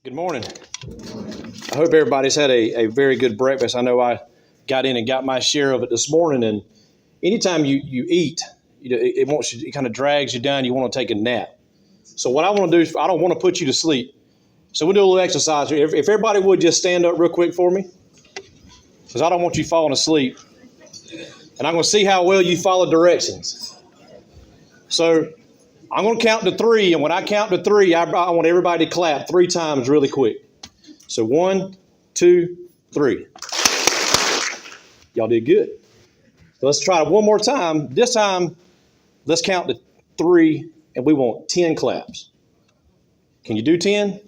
Good morning. I hope everybody's had a very good breakfast. I know I got in and got my share of it this morning. And anytime you eat, it kind of drags you down. You want to take a nap. So what I want to do is I don't want to put you to sleep. So we'll do a little exercise here. If everybody would just stand up real quick for me, because I don't want you falling asleep. And I'm going to see how well you follow directions. So I'm going to count to three, and when I count to three, I want everybody to clap 3 times really quick. So 1, 2, 3. Y'all did good. So let's try it one more time. This time, let's count to 3, and we want 10 claps. Can you do 10?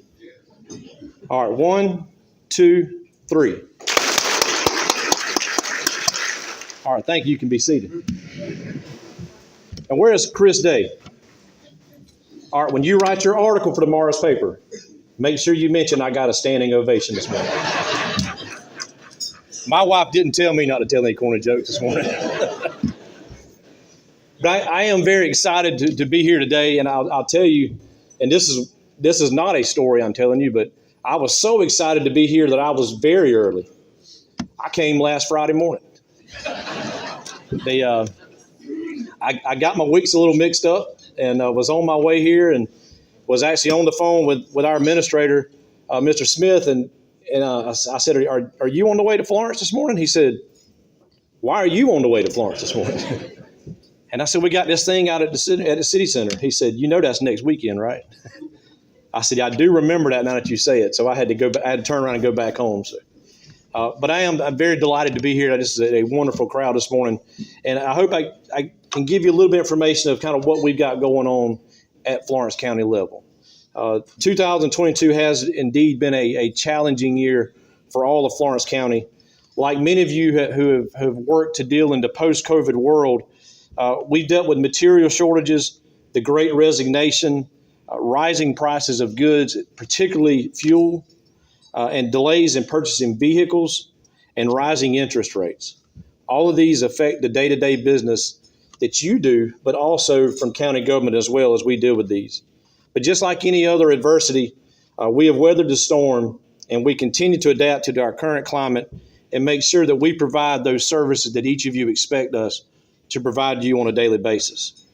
All right, 1, 2, 3. All right, thank you. You can be seated. And where's Chris Day? All right, when you write your article for tomorrow's paper, make sure you mention I got a standing ovation this morning. My wife didn't tell me not to tell any corny jokes this morning. But I am very excited to be here today, and I'll tell you, and this is not a story I'm telling you, but I was so excited to be here that I was very early. I came last Friday morning. I got my weeks a little mixed up and was on my way here and was actually on the phone with our administrator, Mr. Smith. And I said, are you on the way to Florence this morning? He said, why are you on the way to Florence this morning? And I said, we got this thing out at the city center. He said, you know that's next weekend, right? I said, I do remember that now that you say it. So I had to turn around and go back home. So. But I'm very delighted to be here. This is a wonderful crowd this morning. And I hope I can give you a little bit of information of kind of what we've got going on at Florence County level. 2022 has indeed been a challenging year for all of Florence County. Like many of you who have worked to deal in the post-COVID world, we've dealt with material shortages, the great resignation, rising prices of goods, particularly fuel, and delays in purchasing vehicles and rising interest rates. All of these affect the day-to-day business that you do, but also from county government as well as we deal with these. But just like any other adversity, we have weathered the storm and we continue to adapt to our current climate and make sure that we provide those services that each of you expect us to provide you on a daily basis.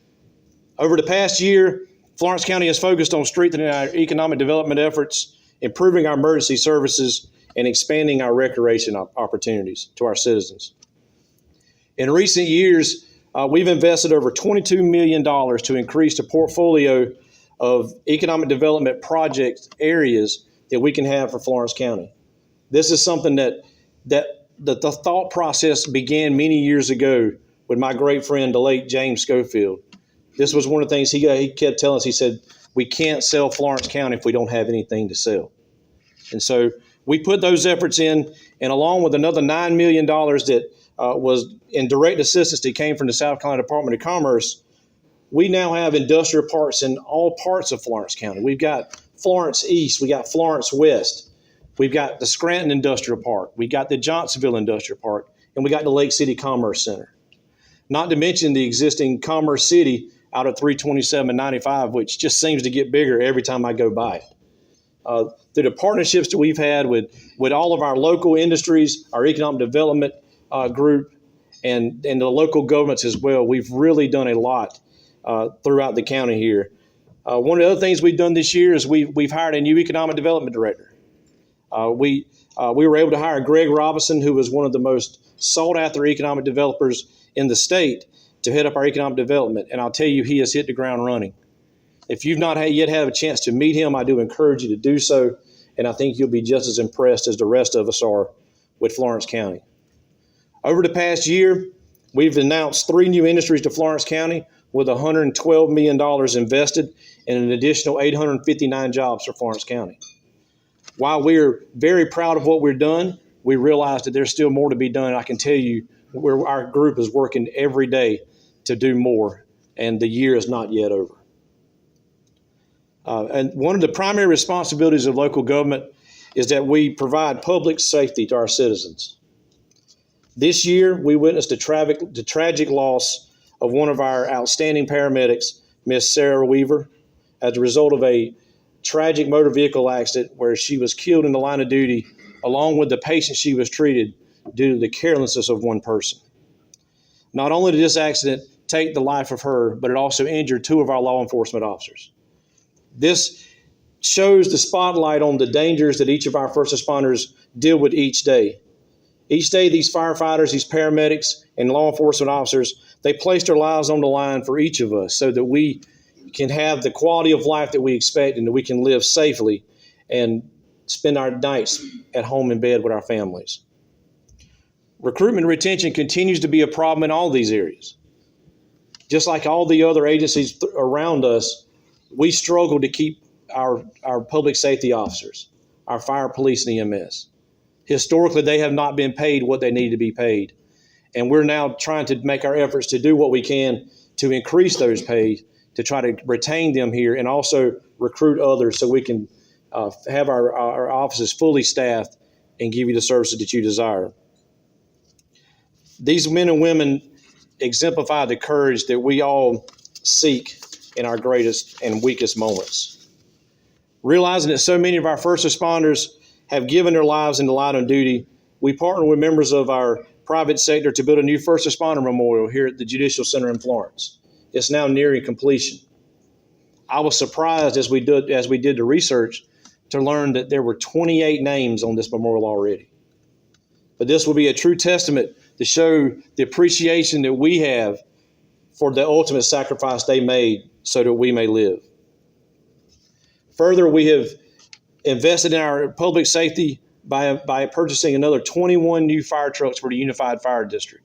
Over the past year, Florence County has focused on strengthening our economic development efforts, improving our emergency services, and expanding our recreation opportunities to our citizens. In recent years, we've invested over $22 million to increase the portfolio of economic development project areas that we can have for Florence County. This is something that the thought process began many years ago with my great friend, the late James Schofield. This was one of the things he kept telling us. He said, we can't sell Florence County if we don't have anything to sell. And so we put those efforts in, and along with another $9 million that was in direct assistance that came from the South Carolina Department of Commerce, we now have industrial parks in all parts of Florence County. We've got Florence East, we got Florence West, we've got the Scranton Industrial Park, we got the Johnsonville Industrial Park, and we got the Lake City Commerce Center. Not to mention the existing Commerce City out at 327-95, which just seems to get bigger every time I go by it. Through the partnerships that we've had with all of our local industries, our economic development group, and the local governments as well, we've really done a lot throughout the county here. One of the other things we've done this year is we've hired a new economic development director. We were able to hire Greg Robinson, who was one of the most sought-after economic developers in the state, to head up our economic development. And I'll tell you, he has hit the ground running. If you've not yet had a chance to meet him, I do encourage you to do so. And I think you'll be just as impressed as the rest of us are with Florence County. Over the past year, we've announced 3 new industries to Florence County with $112 million invested and an additional 859 jobs for Florence County. While we're very proud of what we've done, we realize that there's still more to be done. I can tell you our group is working every day to do more, and the year is not yet over. And one of the primary responsibilities of local government is that we provide public safety to our citizens. This year, we witnessed the tragic loss of one of our outstanding paramedics, Miss Sarah Weaver, as a result of a tragic motor vehicle accident where she was killed in the line of duty along with the patient she was treated due to the carelessness of one person. Not only did this accident take the life of her, but it also injured 2 of our law enforcement officers. This shows the spotlight on the dangers that each of our first responders deal with each day. Each day, these firefighters, these paramedics, and law enforcement officers, they place their lives on the line for each of us so that we can have the quality of life that we expect and that we can live safely and spend our nights at home in bed with our families. Recruitment and retention continues to be a problem in all these areas. Just like all the other agencies around us, we struggle to keep our public safety officers, our fire, police, and EMS. Historically, they have not been paid what they need to be paid. And we're now trying to make our efforts to do what we can to increase those pay, to try to retain them here and also recruit others so we can have our offices fully staffed and give you the services that you desire. These men and women exemplify the courage that we all seek in our greatest and weakest moments. Realizing that so many of our first responders have given their lives in the line of duty, we partner with members of our private sector to build a new first responder memorial here at the Judicial Center in Florence. It's now nearing completion. I was surprised as we did the research to learn that there were 28 names on this memorial already. But this will be a true testament to show the appreciation that we have for the ultimate sacrifice they made so that we may live. Further, we have invested in our public safety by purchasing another 21 new fire trucks for the Unified Fire District,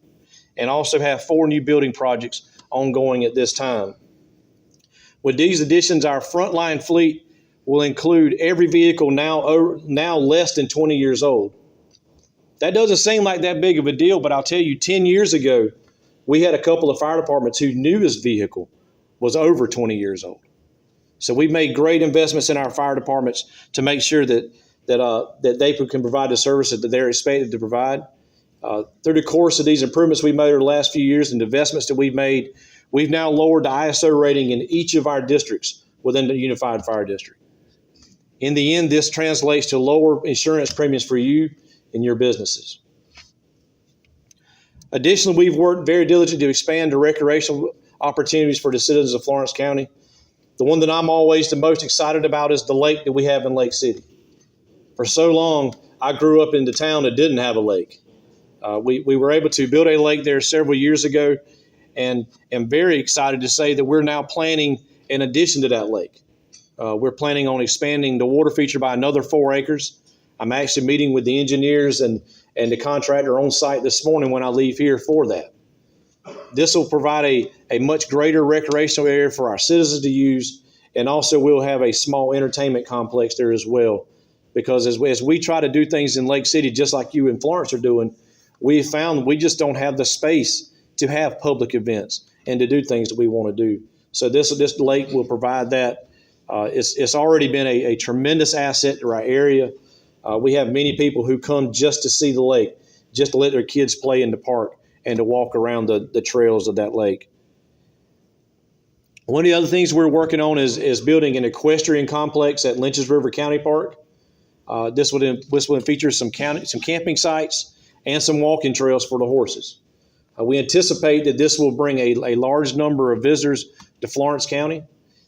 and also have 4 new building projects ongoing at this time. With these additions, our frontline fleet will include every vehicle now less than 20 years old. That doesn't seem like that big of a deal, but I'll tell you, 10 years ago, we had a couple of fire departments whose newest vehicle was over 20 years old. So we've made great investments in our fire departments to make sure that they can provide the services that they're expected to provide. Through the course of these improvements we've made over the last few years and investments that we've made, we've now lowered the ISO rating in each of our districts within the Unified Fire District. In the end, this translates to lower insurance premiums for you and your businesses. Additionally, we've worked very diligently to expand the recreational opportunities for the citizens of Florence County. The one that I'm always the most excited about is the lake that we have in Lake City. For so long, I grew up in the town that didn't have a lake. We were able to build a lake there several years ago, and am very excited to say that we're now planning in addition to that lake. We're planning on expanding the water feature by another 4 acres. I'm actually meeting with the engineers and the contractor on site this morning when I leave here for that. This will provide a much greater recreational area for our citizens to use, and also we'll have a small entertainment complex there as well. Because as we try to do things in Lake City, just like you in Florence are doing, we found we just don't have the space to have public events and to do things that we want to do. So this lake will provide that. It's already been a tremendous asset to our area. We have many people who come just to see the lake, just to let their kids play in the park and to walk around the trails of that lake. One of the other things we're working on is building an equestrian complex at Lynch's River County Park. This would feature some camping sites and some walking trails for the horses. We anticipate that this will bring a large number of visitors to Florence County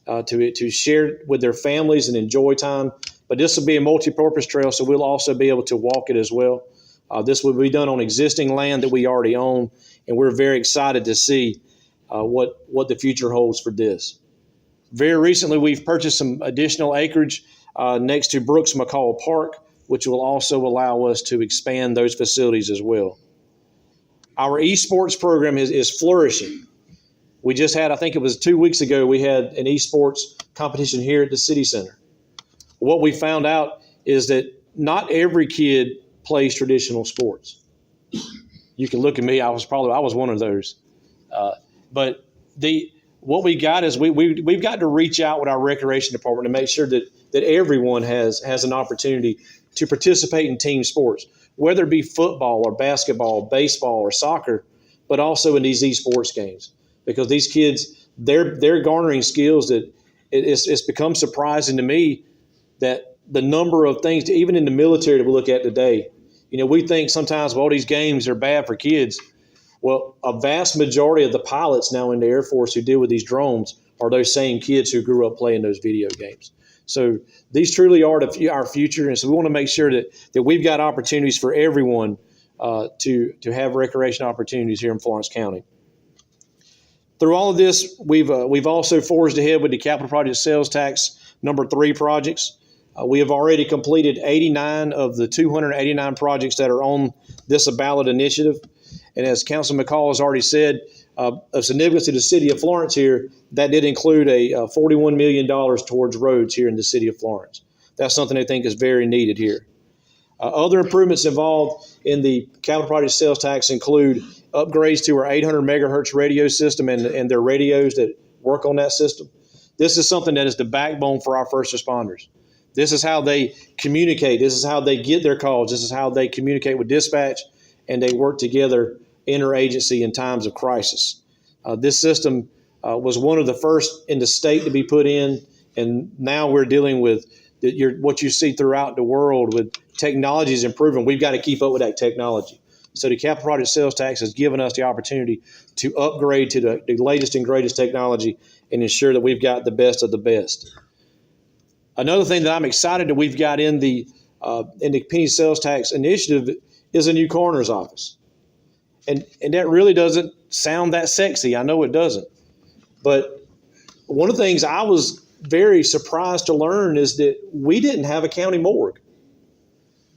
to share with their families and enjoy time. But this will be a multi-purpose trail, so we'll also be able to walk it as well. This will be done on existing land that we already own, and we're very excited to see what the future holds for this. Very recently, we've purchased some additional acreage next to Brooks McCall Park, which will also allow us to expand those facilities as well. Our esports program is flourishing. We just had, I think it was 2 weeks ago, we had an esports competition here at the City Center. What we found out is that not every kid plays traditional sports. You can look at me, I was one of those. But what we got is we've got to reach out with our recreation department to make sure that everyone has an opportunity to participate in team sports, whether it be football or basketball, baseball or soccer, but also in these esports games. Because these kids, they're garnering skills that it's become surprising to me that the number of things, even in the military that we look at today, we think sometimes, well, these games are bad for kids. Well, a vast majority of the pilots now in the Air Force who deal with these drones are those same kids who grew up playing those video games. So these truly are our future. And so we want to make sure that we've got opportunities for everyone to have recreation opportunities here in Florence County. Through all of this, we've also forged ahead with the capital project sales tax number 3 projects. We have already completed 89 of the 289 projects that are on this ballot initiative. And as Councilman McCall has already said, of significance to the city of Florence here, that did include a $41 million towards roads here in the city of Florence. That's something I think is very needed here. Other improvements involved in the capital project sales tax include upgrades to our 800 megahertz radio system and their radios that work on that system. This is something that is the backbone for our first responders. This is how they communicate. This is how they get their calls. This is how they communicate with dispatch, and they work together interagency in times of crisis. This system was one of the first in the state to be put in, and now we're dealing with what you see throughout the world with technology is improving. We've got to keep up with that technology. So the capital project sales tax has given us the opportunity to upgrade to the latest and greatest technology and ensure that we've got the best of the best. Another thing that I'm excited that we've got in the penny sales tax initiative is a new coroner's office. And that really doesn't sound that sexy. I know it doesn't. But one of the things I was very surprised to learn is that we didn't have a county morgue.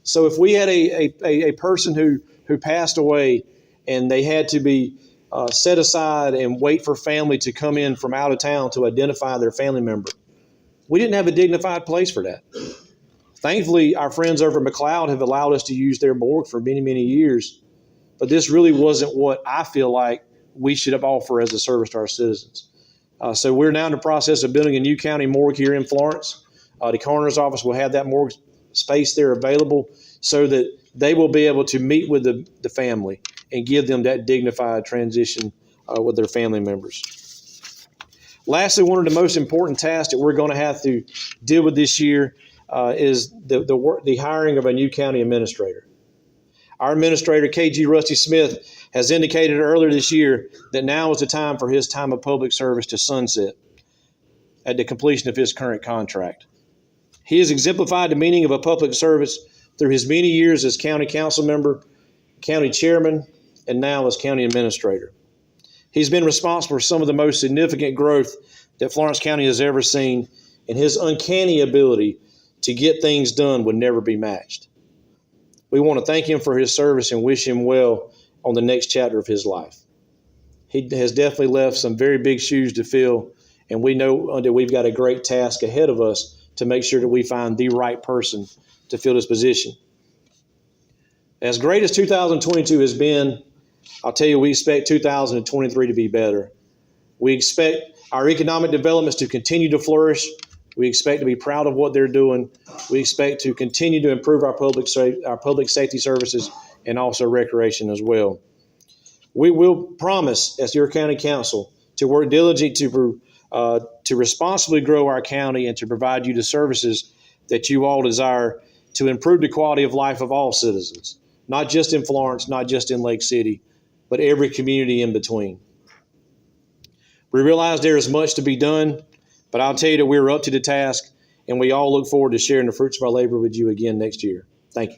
So if we had a person who passed away and they had to be set aside and wait for family to come in from out of town to identify their family member, we didn't have a dignified place for that. Thankfully, our friends over at McLeod have allowed us to use their morgue for many, many years. But this really wasn't what I feel like we should have offered as a service to our citizens. So we're now in the process of building a new county morgue here in Florence. The coroner's office will have that morgue space there available so that they will be able to meet with the family and give them that dignified transition with their family members. Lastly, one of the most important tasks that we're going to have to deal with this year is the hiring of a new county administrator. Our administrator, KG Rusty Smith, has indicated earlier this year that now is the time for his time of public service to sunset at the completion of his current contract. He has exemplified the meaning of a public service through his many years as county council member, county chairman, and now as county administrator. He's been responsible for some of the most significant growth that Florence County has ever seen, and his uncanny ability to get things done would never be matched. We want to thank him for his service and wish him well on the next chapter of his life. He has definitely left some very big shoes to fill, and we know that we've got a great task ahead of us to make sure that we find the right person to fill this position. As great as 2022 has been, I'll tell you, we expect 2023 to be better. We expect our economic developments to continue to flourish. We expect to be proud of what they're doing. We expect to continue to improve our public safety services and also recreation as well. We will promise, as your county council, to work diligently to responsibly grow our county and to provide you the services that you all desire to improve the quality of life of all citizens, not just in Florence, not just in Lake City, but every community in between. We realize there is much to be done, but I'll tell you that we're up to the task, and we all look forward to sharing the fruits of our labor with you again next year. Thank you.